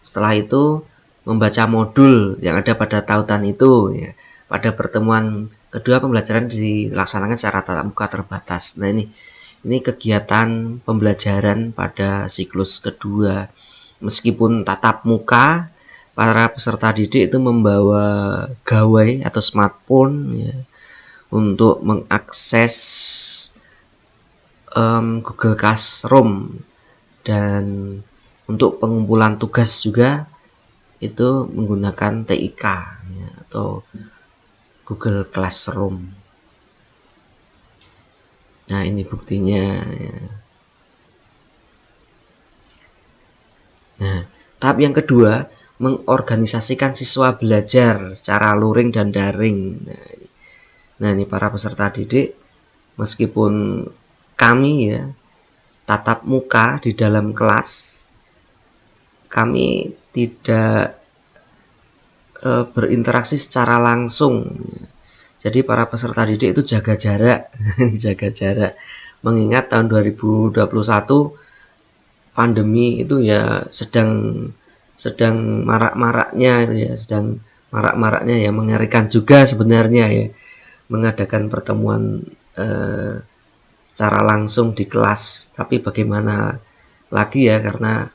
Setelah itu membaca modul yang ada pada tautan itu ya. Pada pertemuan kedua, pembelajaran dilaksanakan secara tatap muka terbatas. Nah, ini kegiatan pembelajaran pada siklus kedua. Meskipun tatap muka, para peserta didik itu membawa gawai atau smartphone ya, untuk mengakses Google Classroom, dan untuk pengumpulan tugas juga itu menggunakan TIK ya, atau Google Classroom. Nah, ini buktinya ya. Nah, tahap yang kedua, mengorganisasikan siswa belajar secara luring dan daring. Nah, ini para peserta didik, meskipun kami ya tatap muka di dalam kelas, kami tidak berinteraksi secara langsung. Jadi para peserta didik itu jaga jarak, jaga jarak. Mengingat tahun 2021 pandemi itu ya sedang marak-maraknya ya, sedang marak-maraknya ya, mengerikan juga sebenarnya ya, mengadakan pertemuan secara langsung di kelas. Tapi bagaimana lagi ya, karena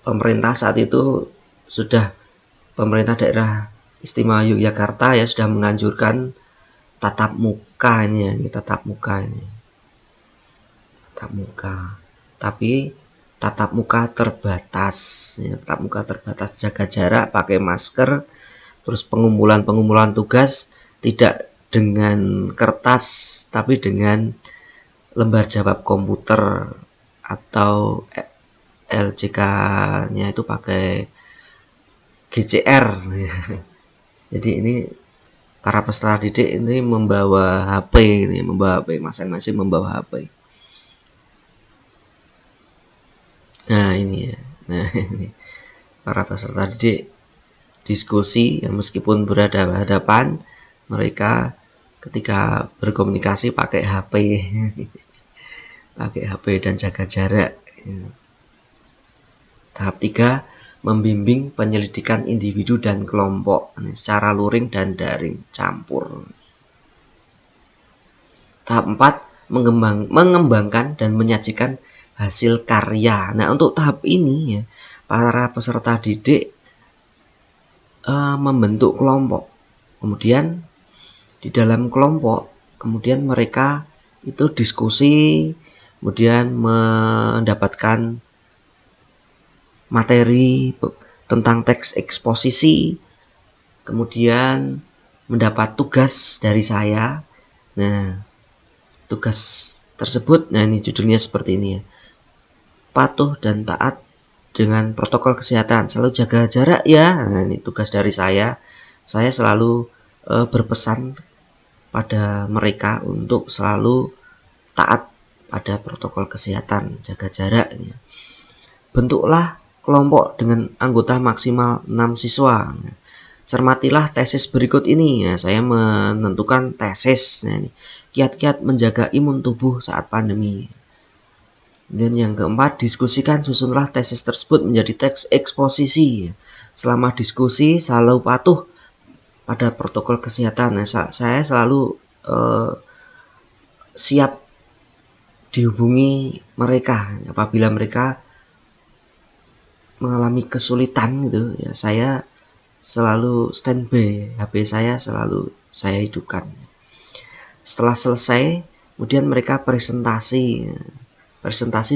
pemerintah saat itu sudah, pemerintah daerah Istimewa Yogyakarta ya sudah menganjurkan tatap muka ini tatap muka. Tapi tatap muka terbatas ya, tatap muka terbatas, jaga jarak, pakai masker, terus pengumpulan tugas tidak dengan kertas tapi dengan lembar jawab komputer, atau LJK-nya itu pakai GCR. Jadi ini para peserta didik ini membawa HP, masing-masing membawa HP. Nah ini ya, nah ini para peserta didik diskusi yang meskipun berhadapan, mereka ketika berkomunikasi pakai HP, pakai HP dan jaga jarak. Tahap 3, membimbing penyelidikan individu dan kelompok secara luring dan daring campur. Tahap 4, mengembangkan dan menyajikan hasil karya. Nah, untuk tahap ini ya, para peserta didik membentuk kelompok. Kemudian di dalam kelompok, kemudian mereka itu diskusi, kemudian mendapatkan materi tentang teks eksposisi, kemudian mendapat tugas dari saya. Nah, tugas tersebut, nah ini judulnya seperti ini ya, patuh dan taat dengan protokol kesehatan, selalu jaga jarak ya. Nah, ini tugas dari saya selalu berpesan pada mereka untuk selalu taat pada protokol kesehatan, jaga jarak ya. Bentuklah kelompok dengan anggota maksimal 6 siswa. Cermatilah tesis berikut ini. Ya, saya menentukan tesis. Nah, ini kiat-kiat menjaga imun tubuh saat pandemi. Kemudian yang keempat, diskusikan, susunlah tesis tersebut menjadi teks eksposisi. Selama diskusi selalu patuh pada protokol kesehatan. Nah, saya selalu siap dihubungi mereka apabila mereka mengalami kesulitan gitu ya, saya selalu standby, HP saya selalu saya hidupkan. Setelah selesai, kemudian mereka presentasi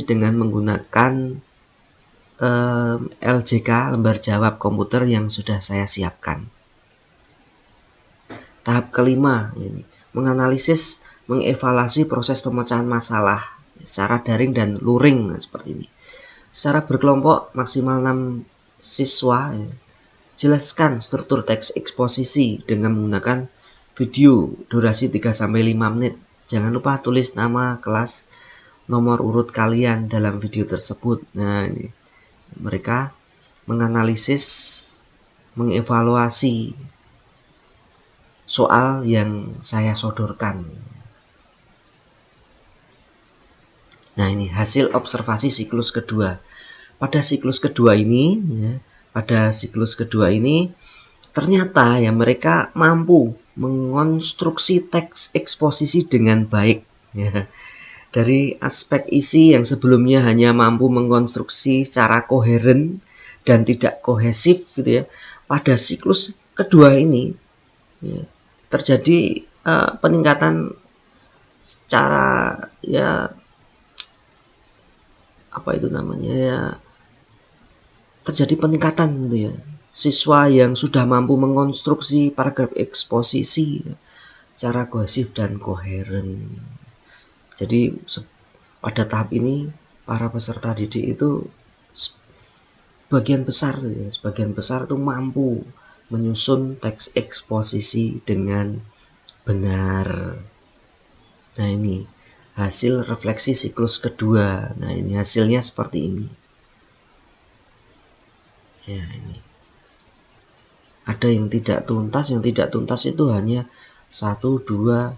dengan menggunakan LJK, lembar jawab komputer yang sudah saya siapkan. Tahap kelima ini, menganalisis, mengevaluasi proses pemecahan masalah secara daring dan luring. Nah, seperti ini. Secara berkelompok maksimal 6 siswa. Jelaskan struktur teks eksposisi dengan menggunakan video durasi 3-5 menit. Jangan lupa tulis nama, kelas, nomor urut kalian dalam video tersebut. Nah, ini mereka menganalisis, mengevaluasi soal yang saya sodorkan. Nah, ini hasil observasi siklus kedua. Pada siklus kedua ini, ternyata ya mereka mampu mengonstruksi teks eksposisi dengan baik. Ya. Dari aspek isi yang sebelumnya hanya mampu mengkonstruksi secara koheren dan tidak kohesif gitu ya, pada siklus kedua ini ya, terjadi peningkatan secara ya terjadi peningkatan gitu ya, siswa yang sudah mampu mengonstruksi paragraf eksposisi secara kohesif dan koheren. Jadi pada tahap ini para peserta didik itu sebagian besar itu mampu menyusun teks eksposisi dengan benar. Nah, ini hasil refleksi siklus kedua. Nah, ini hasilnya seperti ini. Ya, ini. Ada yang tidak tuntas itu hanya 1, 2,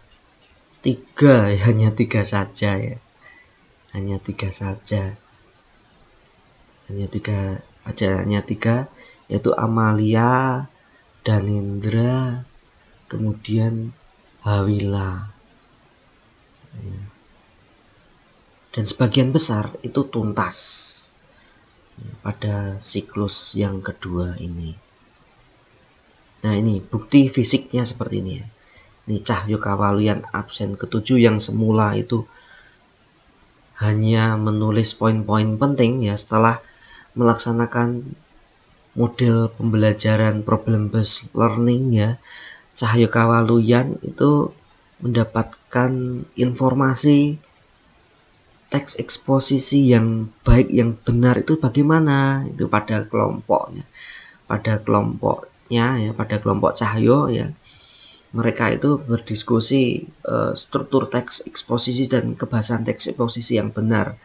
3, hanya 3 saja ya. Hanya 3 saja. Hanya tiga, yaitu Amalia, Danendra, kemudian Hawila. Dan sebagian besar itu tuntas pada siklus yang kedua ini. Nah, ini bukti fisiknya seperti ini ya. Ini Cahyo Kawaluyan absen ke-7 yang semula itu hanya menulis poin-poin penting ya, setelah melaksanakan model pembelajaran problem based learning ya, Cahyo Kawaluyan itu mendapatkan informasi teks eksposisi yang baik, yang benar itu bagaimana, itu pada kelompoknya ya, pada kelompok Cahyo ya. Mereka itu berdiskusi struktur teks eksposisi dan kebahasan teks eksposisi yang benar.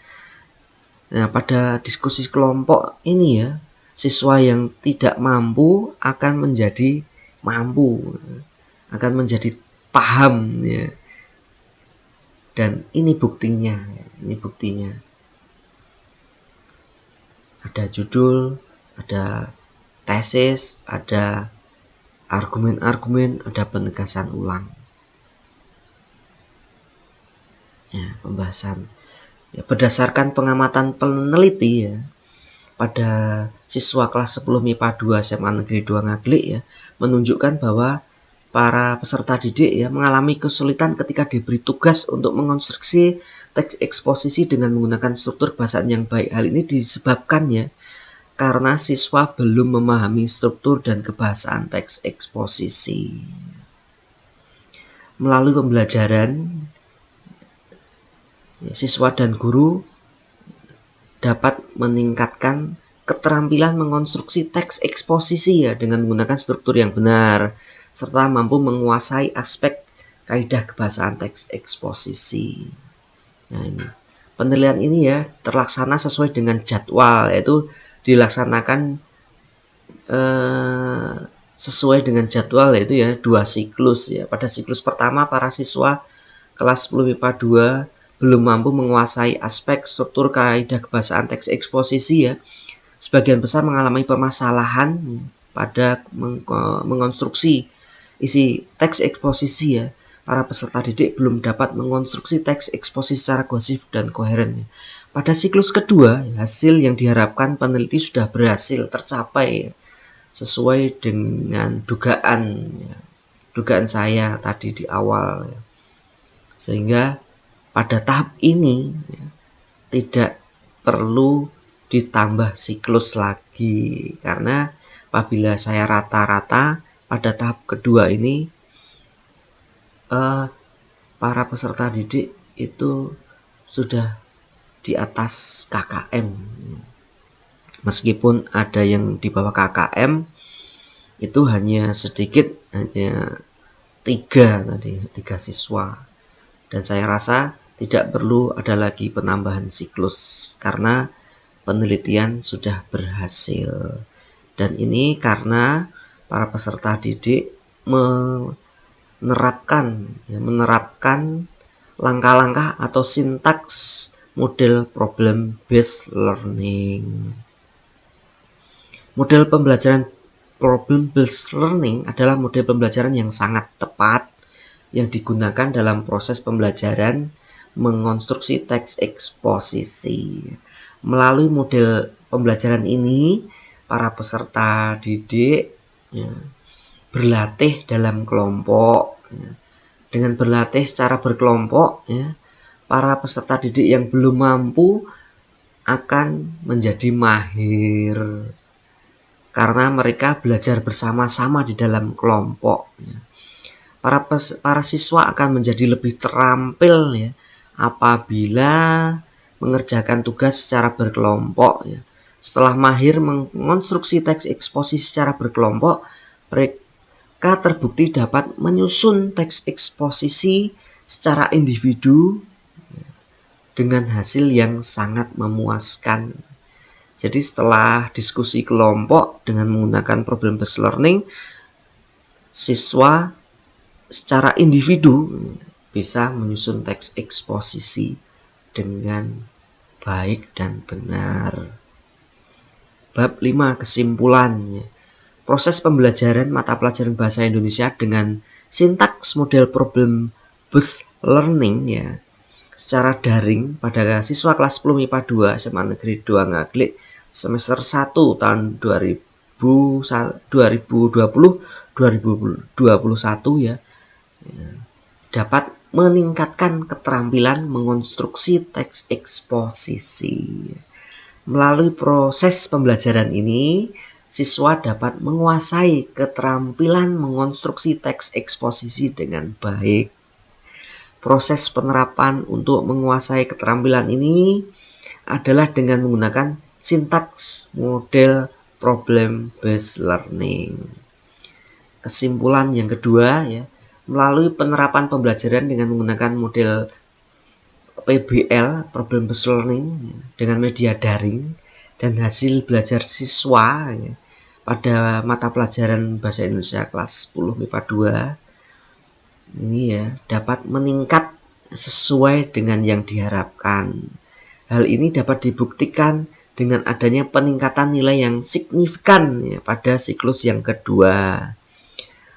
Nah, pada diskusi kelompok ini ya, siswa yang tidak mampu akan menjadi mampu, akan menjadi paham ya. Dan ini buktinya. Ada judul, ada tesis, ada argumen-argumen, ada penegasan ulang. Ya, pembahasan. Ya, berdasarkan pengamatan peneliti ya, pada siswa kelas 10 MIPA 2 SMA Negeri 2 Ngaglik ya, menunjukkan bahwa para peserta didik ya mengalami kesulitan ketika diberi tugas untuk mengonstruksi teks eksposisi dengan menggunakan struktur bahasaan yang baik. Hal ini disebabkan ya karena siswa belum memahami struktur dan kebahasaan teks eksposisi. Melalui pembelajaran, ya, siswa dan guru dapat meningkatkan keterampilan mengonstruksi teks eksposisi ya dengan menggunakan struktur yang benar, serta mampu menguasai aspek kaidah kebahasaan teks eksposisi. Nah, ini penilaian ini ya terlaksana sesuai dengan jadwal, yaitu dilaksanakan sesuai dengan jadwal, yaitu ya 2 siklus ya. Pada siklus pertama para siswa kelas 10 MIPA 2 belum mampu menguasai aspek struktur kaidah kebahasaan teks eksposisi ya. Sebagian besar mengalami permasalahan pada mengonstruksi isi teks eksposisi ya. Para peserta didik belum dapat mengonstruksi teks eksposisi secara kohesif dan koheren. Pada siklus kedua, hasil yang diharapkan peneliti sudah berhasil tercapai sesuai dengan dugaan saya tadi di awal. Sehingga pada tahap ini tidak perlu ditambah siklus lagi, karena apabila saya rata-rata pada tahap kedua ini para peserta didik itu sudah di atas KKM. Meskipun ada yang di bawah KKM itu hanya sedikit, hanya 3 siswa. Dan saya rasa tidak perlu ada lagi penambahan siklus karena penelitian sudah berhasil. Dan ini karena para peserta didik menerapkan langkah-langkah atau sintaks model problem based learning. Model pembelajaran problem based learning adalah model pembelajaran yang sangat tepat yang digunakan dalam proses pembelajaran mengonstruksi teks eksposisi. Melalui model pembelajaran ini, para peserta didik ya, berlatih dalam kelompok. Ya. Dengan berlatih secara berkelompok, ya, para peserta didik yang belum mampu akan menjadi mahir. karena mereka belajar bersama-sama di dalam kelompok. Para siswa akan menjadi lebih terampil ya apabila mengerjakan tugas secara berkelompok ya. Setelah mahir mengonstruksi teks eksposisi secara berkelompok, mereka terbukti dapat menyusun teks eksposisi secara individu dengan hasil yang sangat memuaskan. Jadi setelah diskusi kelompok dengan menggunakan problem based learning, siswa secara individu bisa menyusun teks eksposisi dengan baik dan benar. Bab 5, kesimpulannya. Proses pembelajaran mata pelajaran bahasa Indonesia dengan sintaks model problem based learning ya secara daring pada siswa kelas 10 MIPA 2 SMA Negeri 2 Ngaglik semester 1 tahun 2020-2021 ya, dapat meningkatkan keterampilan mengonstruksi teks eksposisi. Melalui proses pembelajaran ini, siswa dapat menguasai keterampilan mengonstruksi teks eksposisi dengan baik. Proses penerapan untuk menguasai keterampilan ini adalah dengan menggunakan sintaks model problem based learning. Kesimpulan yang kedua ya, melalui penerapan pembelajaran dengan menggunakan model PBL problem based learning dengan media daring dan hasil belajar siswa ya, pada mata pelajaran bahasa Indonesia kelas 10 MIPA 2 ini ya dapat meningkat sesuai dengan yang diharapkan. Hal ini dapat dibuktikan dengan adanya peningkatan nilai yang signifikan ya, pada siklus yang kedua.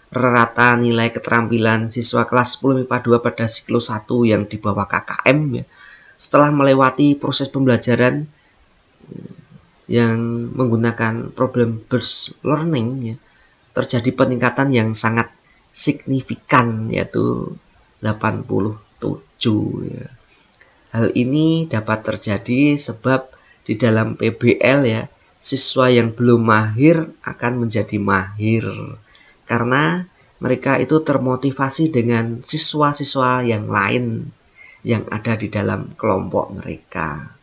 Rata nilai keterampilan siswa kelas 10 MIPA 2 pada siklus 1 yang di bawah KKM ya, setelah melewati proses pembelajaran yang menggunakan problem based learning ya, terjadi peningkatan yang sangat signifikan yaitu 87 ya. Hal ini dapat terjadi sebab di dalam PBL ya, siswa yang belum mahir akan menjadi mahir karena mereka itu termotivasi dengan siswa-siswa yang lain yang ada di dalam kelompok mereka.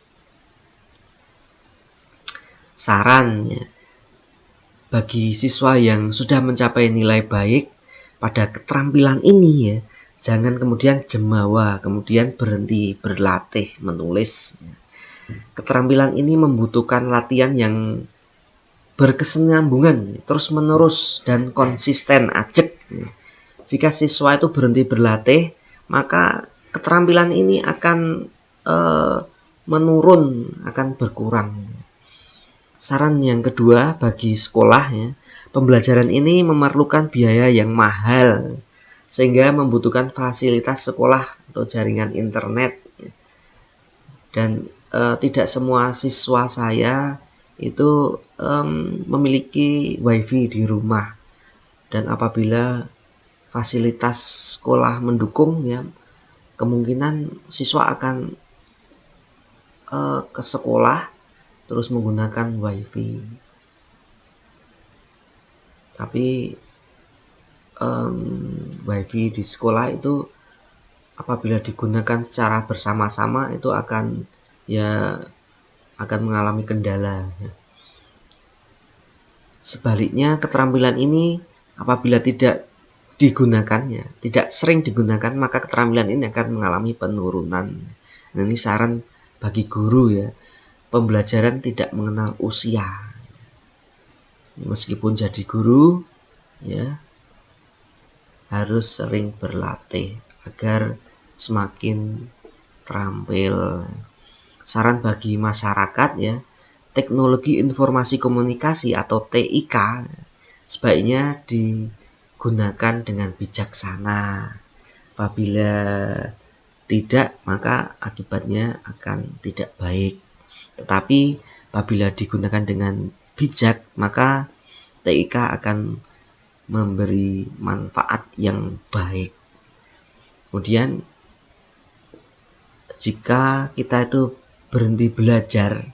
Sarannya, bagi siswa yang sudah mencapai nilai baik pada keterampilan ini ya, jangan kemudian jemawa, kemudian berhenti berlatih menulis. Keterampilan ini membutuhkan latihan yang berkesinambungan, terus-menerus dan konsisten ajak. Jika siswa itu berhenti berlatih, maka keterampilan ini akan menurun, akan berkurang. Saran yang kedua bagi sekolah ya, pembelajaran ini memerlukan biaya yang mahal sehingga membutuhkan fasilitas sekolah atau jaringan internet dan tidak semua siswa saya itu memiliki wifi di rumah, dan apabila fasilitas sekolah mendukung ya, kemungkinan siswa akan ke sekolah terus menggunakan wifi. Tapi wifi di sekolah itu apabila digunakan secara bersama-sama itu akan mengalami kendala. Sebaliknya keterampilan ini apabila tidak digunakan ya, tidak sering digunakan, maka keterampilan ini akan mengalami penurunan. Nah, ini saran bagi guru ya. Pembelajaran tidak mengenal usia. Meskipun jadi guru ya, harus sering berlatih agar semakin terampil. Saran bagi masyarakat ya, teknologi informasi komunikasi atau TIK sebaiknya digunakan dengan bijaksana. Apabila tidak, maka akibatnya akan tidak baik. Tetapi apabila digunakan dengan bijak, maka TIK akan memberi manfaat yang baik. Kemudian jika kita itu berhenti belajar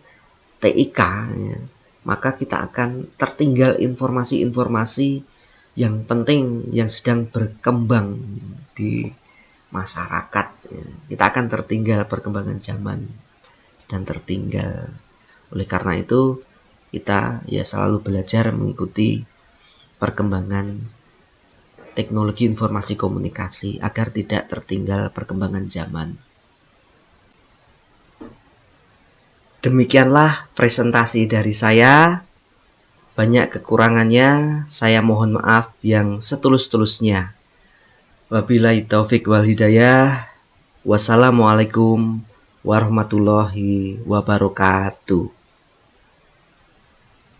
TIK ya, maka kita akan tertinggal informasi-informasi yang penting yang sedang berkembang di masyarakat. Kita akan tertinggal perkembangan zaman dan tertinggal. Oleh karena itu, kita selalu belajar mengikuti perkembangan teknologi informasi komunikasi agar tidak tertinggal perkembangan zaman. Demikianlah presentasi dari saya. Banyak kekurangannya, saya mohon maaf yang setulus-tulusnya. Wabillahi taufik wal hidayah. Wassalamualaikum warahmatullahi wabarakatuh.